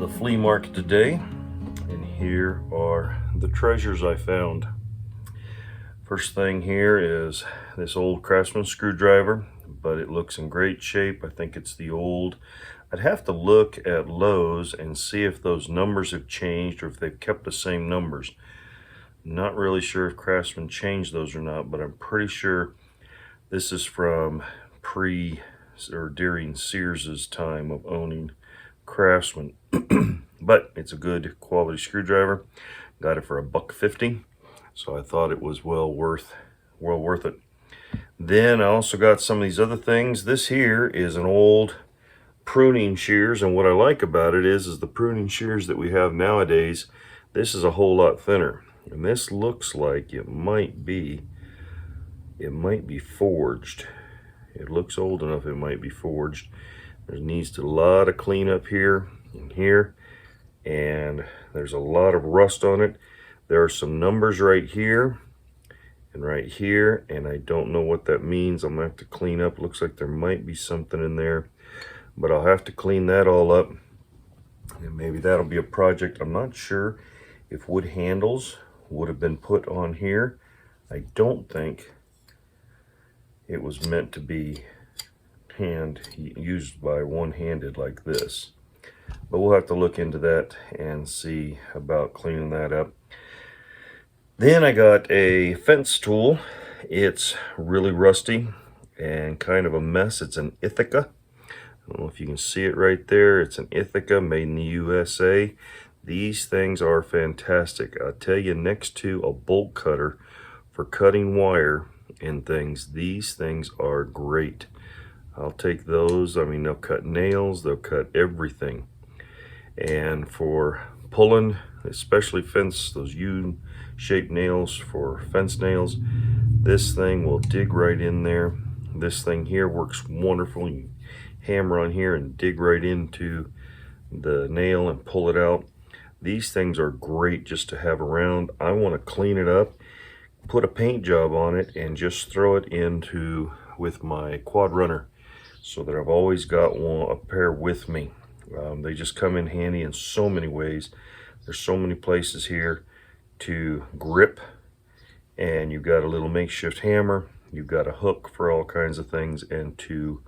the flea market today, and here are the treasures I found. First thing here is this old Craftsman screwdriver, but it looks in great shape. I think it's the old. I'd have to look at Lowe's and see if those numbers have changed or if they've kept the same numbers. Not really sure if Craftsman changed those or not, but I'm pretty sure this is from during Sears's time of owning Craftsman. But it's a good quality screwdriver. Got it for $1.50, so I thought it was well worth it. Then I also got some of these other things. This here is an old pruning shears, and what I like about it is the pruning shears that we have nowadays, this is a whole lot thinner, and this looks like it might be forged. It looks old enough it might be forged. There needs a lot of cleanup here and here, and there's a lot of rust on it. There are some numbers right here and right here, and I don't know what that means. I'm gonna have to clean up. Looks like there might be something in there, but I'll have to clean that all up, and maybe that'll be a project. I'm not sure if wood handles would have been put on here. I don't think it was meant to be used by one-handed like this, but we'll have to look into that and see about cleaning that up. Then I got a fence tool. It's really rusty and kind of a mess. It's an Ithaca. I don't know if you can see it right there. It's an Ithaca made in the USA. These things are fantastic. I'll tell you, next to a bolt cutter for cutting wire and things, these things are great. I'll take those. I mean, they'll cut nails, they'll cut everything. And for pulling, especially fence, those U-shaped nails for fence nails, this thing will dig right in there. This thing here works wonderful. You hammer on here and dig right into the nail and pull it out. These things are great just to have around. I want to clean it up, put a paint job on it, and just throw it into with my quad runner, so that I've always got a pair with me. They just come in handy in so many ways. There's so many places here to grip, and you've got a little makeshift hammer, you've got a hook for all kinds of things, and two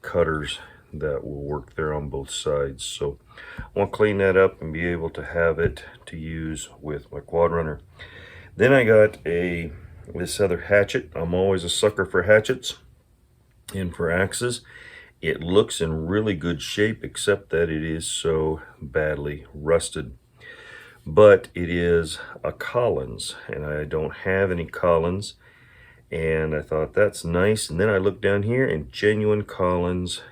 cutters that will work there on both sides. So I want to clean that up and be able to have it to use with my quad runner. Then I got this other hatchet. I'm always a sucker for hatchets and for axes. It looks in really good shape, except that it is so badly rusted. But it is a Collins, and I don't have any Collins, and I thought that's nice. And then I looked down here, and genuine Collins,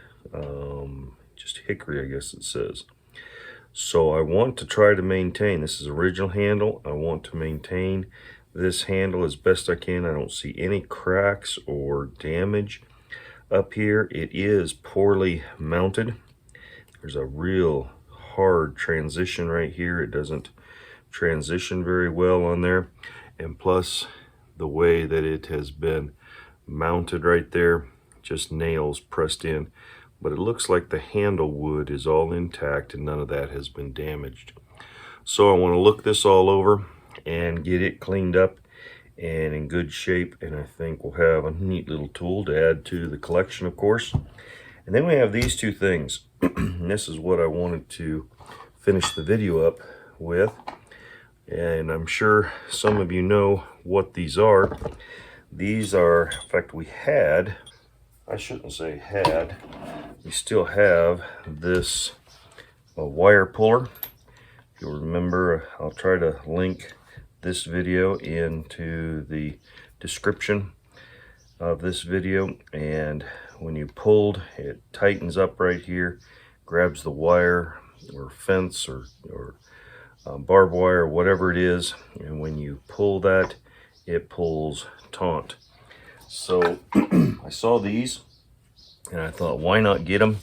just hickory, I guess it says. So I want to try to maintain, this is original handle, I want to maintain this handle as best I can. I don't see any cracks or damage up here. It is poorly mounted. There's a real hard transition right here. It doesn't transition very well on there, and plus the way that it has been mounted right there, just nails pressed in. But it looks like the handle wood is all intact and none of that has been damaged. So I want to look this all over and get it cleaned up and in good shape, and I think we'll have a neat little tool to add to the collection, of course. And then we have these two things. And this is what I wanted to finish the video up with, and I'm sure some of you know what these are. These are, in fact, I shouldn't say had, we still have this wire puller. If you'll remember, I'll try to link this video into the description of this video. And when you pulled, it tightens up right here, grabs the wire or fence or barbed wire or whatever it is, and when you pull that, it pulls taut. So I saw these and I thought, why not get them?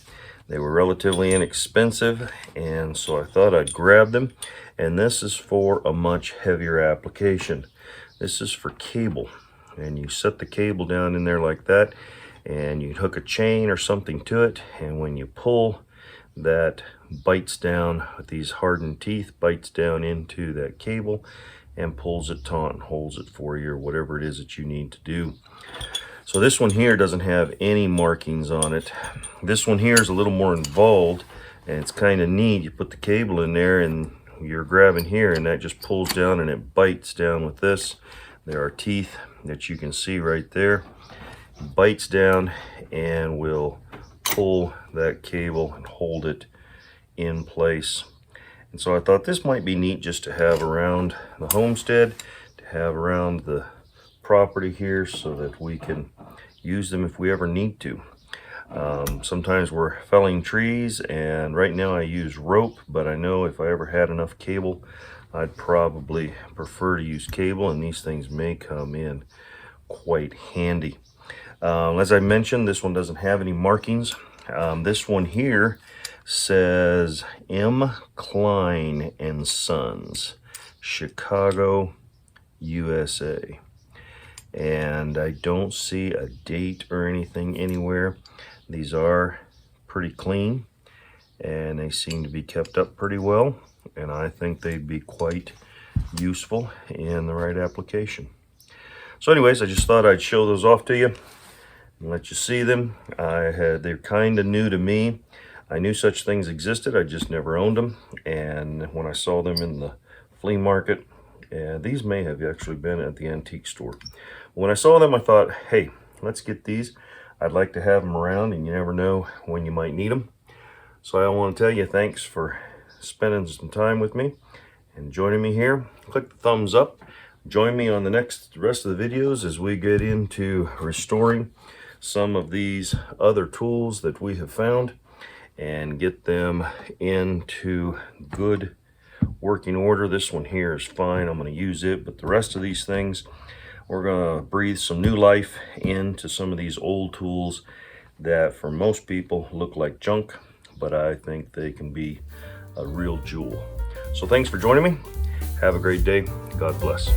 They were relatively inexpensive, and so I thought I'd grab them. And this is for a much heavier application. This is for cable, and you set the cable down in there like that, and you hook a chain or something to it, and when you pull that bites down with these hardened teeth, bites down into that cable and pulls it taut and holds it for you, or whatever it is that you need to do. So this one here doesn't have any markings on it. This one here is a little more involved, and it's kind of neat. You put the cable in there and you're grabbing here, and that just pulls down and it bites down with this. There are teeth that you can see right there. Bites down and will pull that cable and hold it in place. And so I thought this might be neat just to have around the homestead, to have around the property here, so that we can use them if we ever need to. Sometimes we're felling trees, and right now I use rope, but I know if I ever had enough cable, I'd probably prefer to use cable, and these things may come in quite handy. As I mentioned, this one doesn't have any markings. This one here says M. Klein and Sons, Chicago, USA. And I don't see a date or anything anywhere. These are pretty clean, and they seem to be kept up pretty well, and I think they'd be quite useful in the right application. So anyways, I just thought I'd show those off to you and let you see them. They're kind of new to me. I knew such things existed, I just never owned them, and when I saw them in the flea market, these may have actually been at the antique store. When I saw them, I thought, hey, let's get these. I'd like to have them around, and you never know when you might need them. So I want to tell you thanks for spending some time with me and joining me here. Click the thumbs up. Join me on the rest of the videos as we get into restoring some of these other tools that we have found and get them into good working order. This one here is fine. I'm going to use it, but the rest of these things, we're going to breathe some new life into some of these old tools that for most people look like junk, but I think they can be a real jewel. So thanks for joining me. Have a great day. God bless.